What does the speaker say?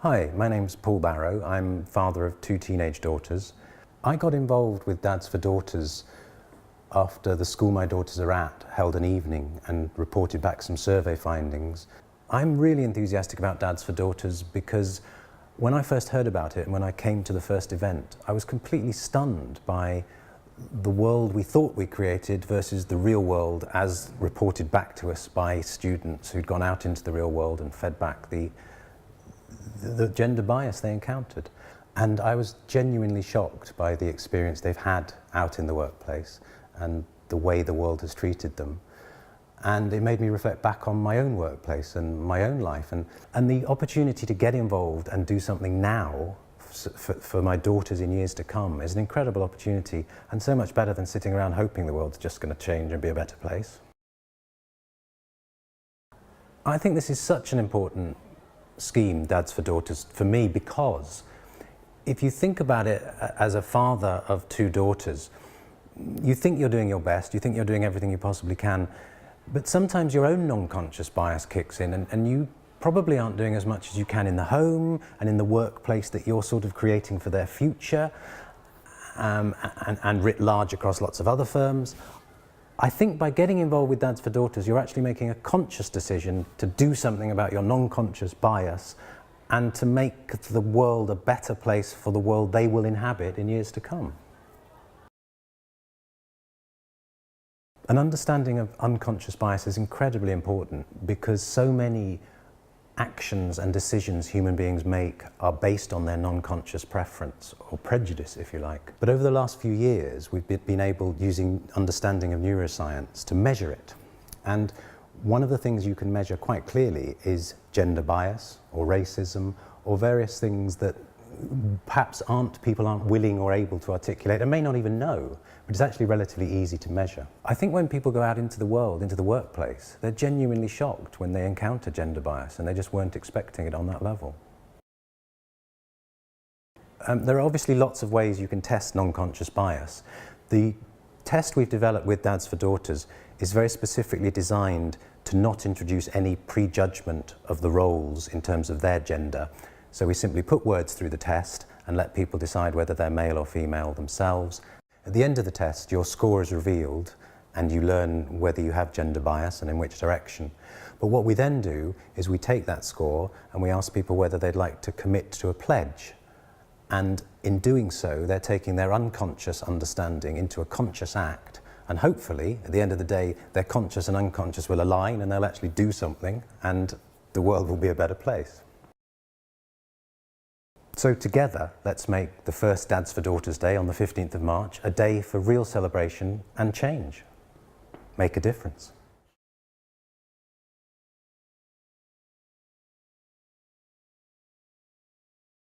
Hi, my name's Paul Barrow. I'm father of 2 teenage daughters. I got involved with Dads4Daughters after the school my daughters are at held an evening and reported back some survey findings. I'm really enthusiastic about Dads4Daughters because when I first heard about it and when I came to the first event, I was completely stunned by the world we thought we created versus the real world as reported back to us by students who'd gone out into the real world and fed back the gender bias they encountered. And I was genuinely shocked by the experience they've had out in the workplace and the way the world has treated them. And it made me reflect back on my own workplace and my own life. And the opportunity to get involved and do something now for my daughters in years to come is an incredible opportunity, and so much better than sitting around hoping the world's just going to change and be a better place. I think this is such an important scheme, Dads4Daughters, for me, because if you think about it as a father of 2 daughters, you think you're doing your best, you think you're doing everything you possibly can, but sometimes your own non-conscious bias kicks in and you probably aren't doing as much as you can in the home and in the workplace that you're sort of creating for their future, and writ large across lots of other firms. I think by getting involved with Dads4Daughters, you're actually making a conscious decision to do something about your non-conscious bias and to make the world a better place for the world they will inhabit in years to come. An understanding of unconscious bias is incredibly important because so many actions and decisions human beings make are based on their non-conscious preference, or prejudice if you like. But over the last few years we've been able, using understanding of neuroscience, to measure it. And one of the things you can measure quite clearly is gender bias or racism or various things that perhaps people aren't willing or able to articulate and may not even know, but it's actually relatively easy to measure. I think when people go out into the world, into the workplace, they're genuinely shocked when they encounter gender bias and they just weren't expecting it on that level. There are obviously lots of ways you can test non-conscious bias. The test we've developed with Dads4Daughters is very specifically designed to not introduce any prejudgment of the roles in terms of their gender. So we simply put words through the test and let people decide whether they're male or female themselves. At the end of the test, your score is revealed and you learn whether you have gender bias and in which direction. But what we then do is we take that score and we ask people whether they'd like to commit to a pledge. And in doing so, they're taking their unconscious understanding into a conscious act. And hopefully, at the end of the day, their conscious and unconscious will align and they'll actually do something and the world will be a better place. So together, let's make the first Dads4Daughters Day on the 15th of March a day for real celebration and change. Make a difference.